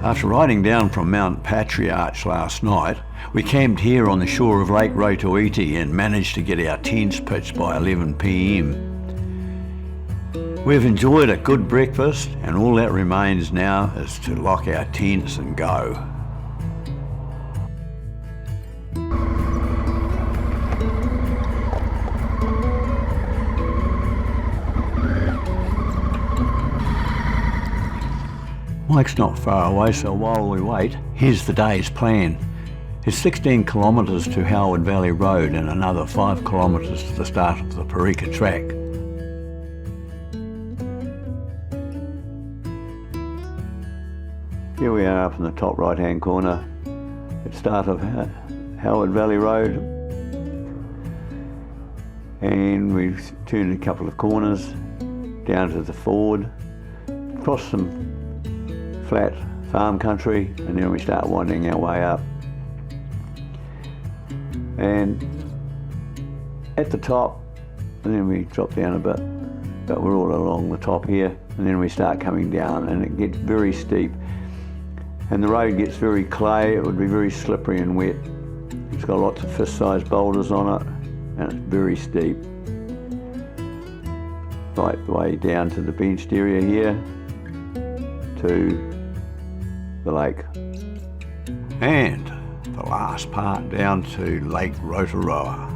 After riding down from Mount Patriarch last night, we camped here on the shore of Lake Rotoiti and managed to get our tents pitched by 11 p.m. We've enjoyed a good breakfast and all that remains now is to lock our tents and go. Lake's not far away, so while we wait, here's the day's plan. It's 16 kilometres to Howard Valley Road and another 5 kilometres to the start of the Porika Track. Here we are up in the top right hand corner at the start of Howard Valley Road, and we've turned a couple of corners down to the ford, across some flat farm country, and then we start winding our way up. And at the top, and then we drop down a bit, but we're all along the top here, and then we start coming down and it gets very steep. And the road gets very clay, it would be very slippery and wet. It's got lots of fist-sized boulders on it, and it's very steep. Right the way down to the benched area here, to the lake. And the last part down to Lake Rotoroa.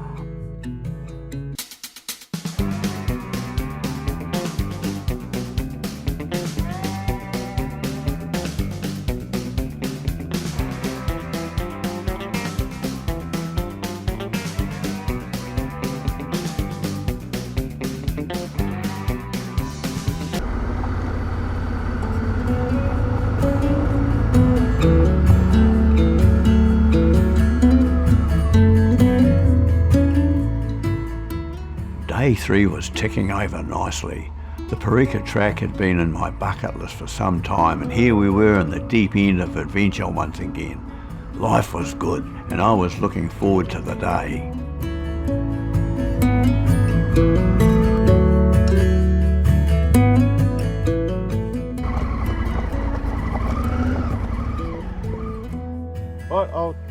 Day 3 was ticking over nicely. The Porika Track had been in my bucket list for some time, and here we were in the deep end of adventure once again. Life was good and I was looking forward to the day.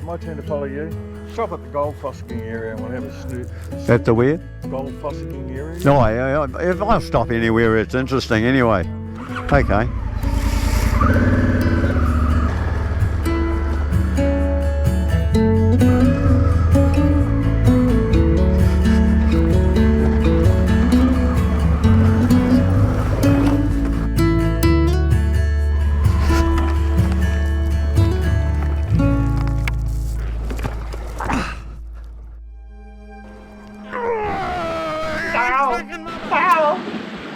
My turn to follow you. Stop at the gold fossicking area and we'll have a snoot. At the where? Gold fossicking area? No, if I'll stop anywhere it's interesting anyway. Okay. Carol,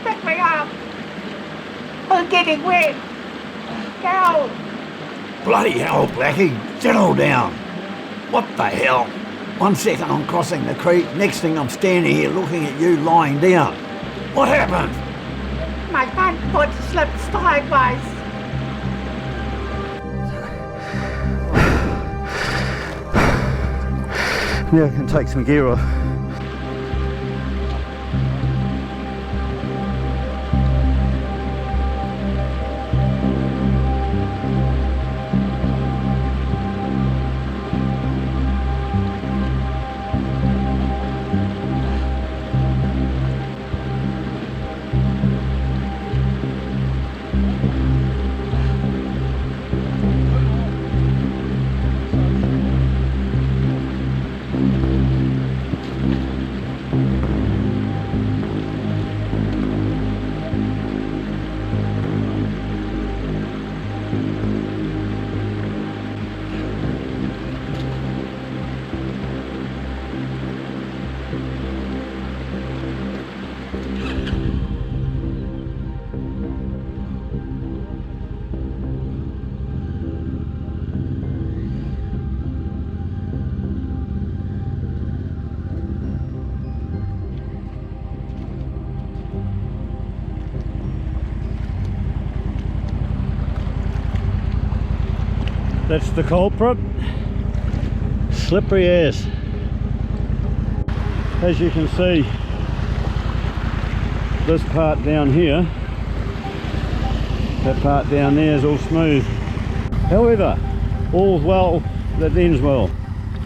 pick me up. I'm getting wet. Carol. Bloody hell, Blackie, settle down. What the hell? 1 second I'm crossing the creek, next thing I'm standing here looking at you lying down. What happened? My front foot slipped sideways. Yeah, I can take some gear off. That's the culprit. Slippery as. As you can see, this part down here, that part down there is all smooth. However, all's well that ends well.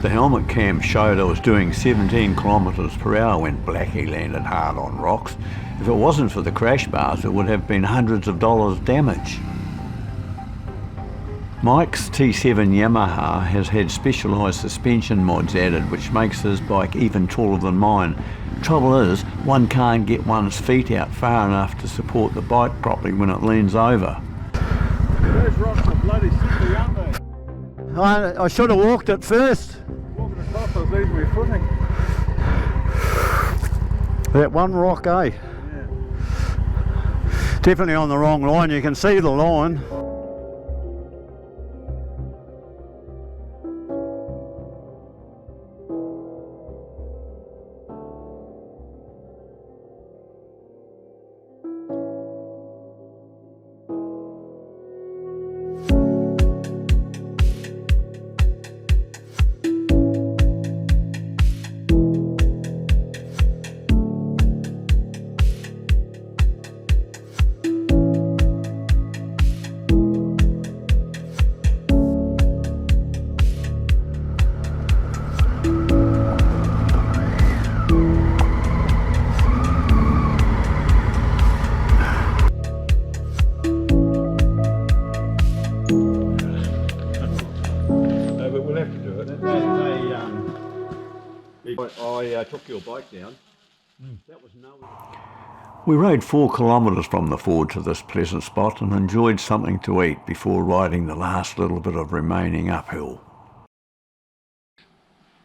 The helmet cam showed I was doing 17 kilometres per hour when Blackie landed hard on rocks. If it wasn't for the crash bars, it would have been hundreds of dollars damage. Mike's T7 Yamaha has had specialised suspension mods added, which makes his bike even taller than mine. Trouble is, one can't get one's feet out far enough to support the bike properly when it leans over. Those rocks are bloody slippery, aren't they? I should have walked it first. Walking across, I was losing my footing. That one rock, eh? Yeah. Definitely on the wrong line, you can see the line. I took your bike down. That was We rode 4 kilometres from the ford to this pleasant spot and enjoyed something to eat before riding the last little bit of remaining uphill.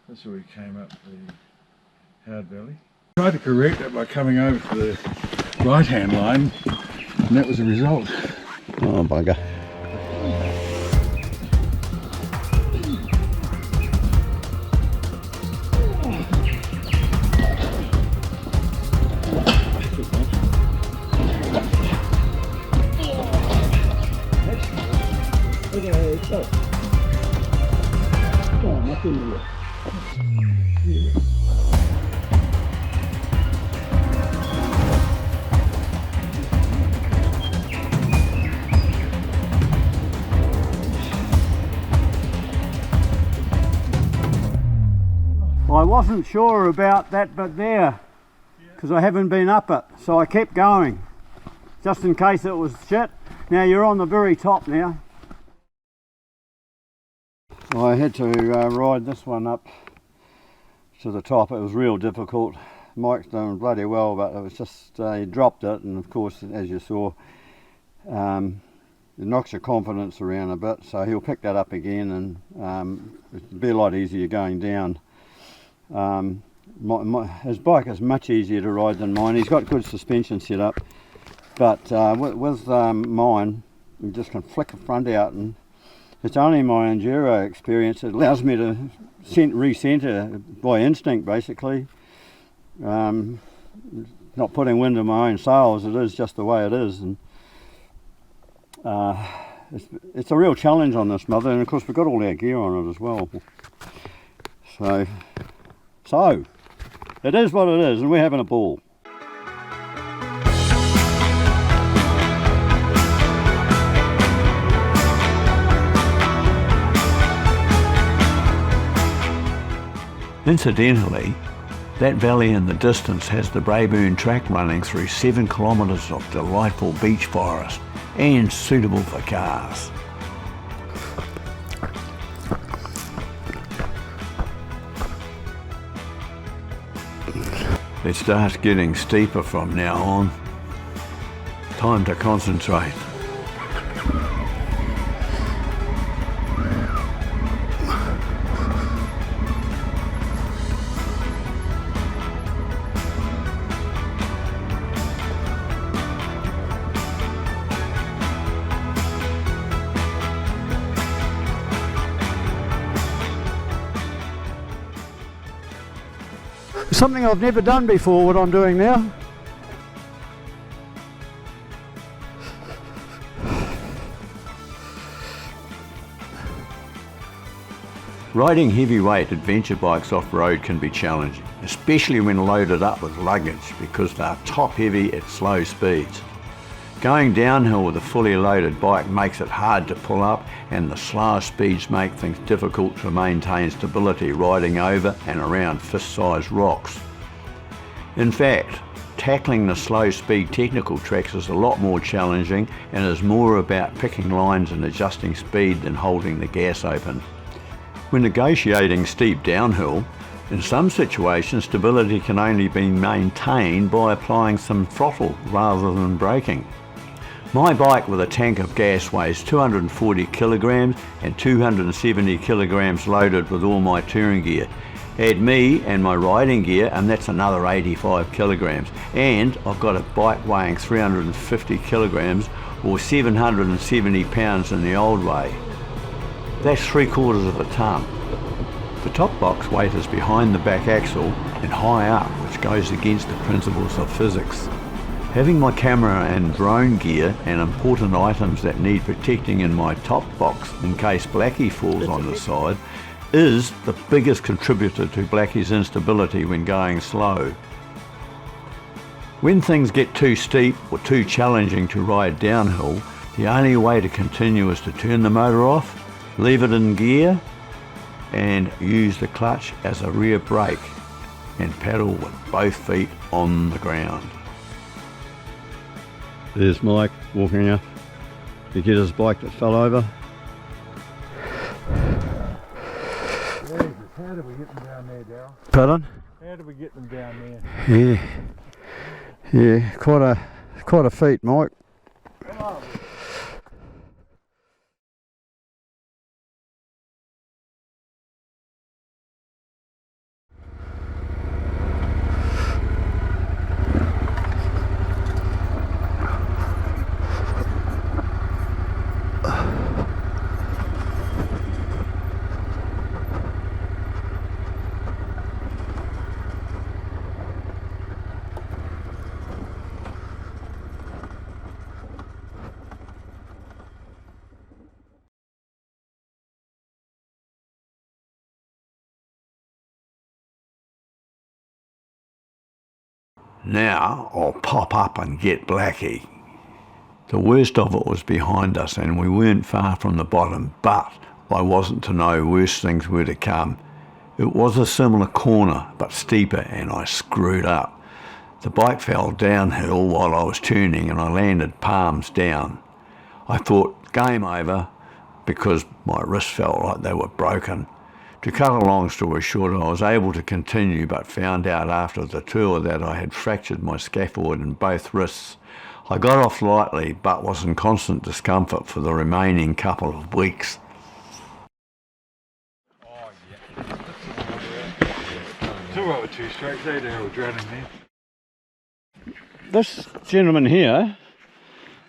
That's where we came up the hard valley. Tried to correct it by coming over to the right hand line, and that was the result. Oh bugger. I wasn't sure about that bit there because I haven't been up it, so I kept going just in case it was shit. Now you're on the very top now. I had to ride this one up to the top. It was real difficult. Mike's doing bloody well, but it was just he dropped it, and of course, as you saw, it knocks your confidence around a bit, so he'll pick that up again, and it'll be a lot easier going down. His bike is much easier to ride than mine. He's got good suspension set up, but with mine, you just can flick the front out, and it's only my enduro experience. It allows me to recenter by instinct, basically. Not putting wind in my own sails. It is just the way it is, and it's a real challenge on this mother. And of course, we've got all our gear on it as well. So it is what it is, and we're having a ball. Incidentally, that valley in the distance has the Porika Track running through 7 kilometres of delightful beech forest and suitable for cars. It starts getting steeper from now on. Time to concentrate. Something I've never done before, what I'm doing now. Riding heavyweight adventure bikes off-road can be challenging, especially when loaded up with luggage because they're top heavy at slow speeds. Going downhill with a fully loaded bike makes it hard to pull up, and the slower speeds make things difficult to maintain stability riding over and around fist-sized rocks. In fact, tackling the slow speed technical tracks is a lot more challenging and is more about picking lines and adjusting speed than holding the gas open. When negotiating steep downhill, in some situations stability can only be maintained by applying some throttle rather than braking. My bike with a tank of gas weighs 240 kilograms and 270 kilograms loaded with all my touring gear. Add me and my riding gear and that's another 85 kilograms. And I've got a bike weighing 350 kilograms or 770 pounds in the old way. That's 3/4 of a tonne. The top box weight is behind the back axle and high up, which goes against the principles of physics. Having my camera and drone gear and important items that need protecting in my top box in case Blackie falls on the side is the biggest contributor to Blackie's instability when going slow. When things get too steep or too challenging to ride downhill, the only way to continue is to turn the motor off, leave it in gear and use the clutch as a rear brake and pedal with both feet on the ground. There's Mike walking up to get his bike that fell over. How did we get them down there, Dal? Pardon? How did we get them down there? Yeah, quite a feat, Mike. Come on. Now I'll pop up and get Blackie. The worst of it was behind us and we weren't far from the bottom, but I wasn't to know worse things were to come. It was a similar corner but steeper and I screwed up. The bike fell downhill while I was turning and I landed palms down. I thought game over because my wrists felt like they were broken. To cut a long story short, I was able to continue but found out after the tour that I had fractured my scaphoid in both wrists. I got off lightly but was in constant discomfort for the remaining couple of weeks. Oh, yeah. It's all right with two strokes, eh? They were drowning there. This gentleman here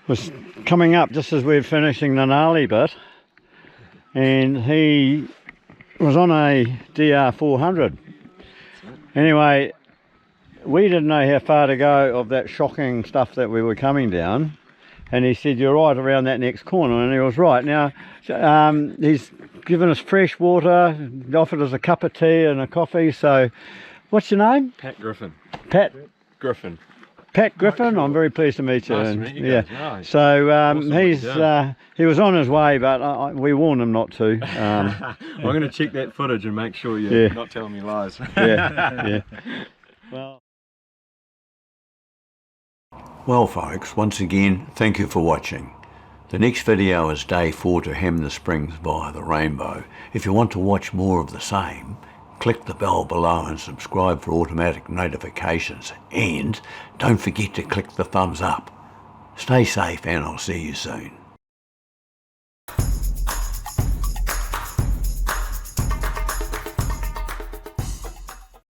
was coming up just as we were finishing the gnarly bit, and he was on a DR400. Anyway, we didn't know how far to go of that shocking stuff that we were coming down, and he said, "You're right around that next corner," and he was right. Now he's given us fresh water, offered us a cup of tea and a coffee. So what's your name? Pat Griffin. Pat Griffin. Pat Griffin, I'm very pleased to meet you. Nice to meet you guys. Nice. So Awesome. he was on his way, but we warned him not to. I'm going to check that footage and make sure you're not telling me lies. Yeah. Well folks, once again, thank you for watching. The next video is day 4 to Hem the Springs via the Rainbow. If you want to watch more of the same, click the bell below and subscribe for automatic notifications. And don't forget to click the thumbs up. Stay safe and I'll see you soon.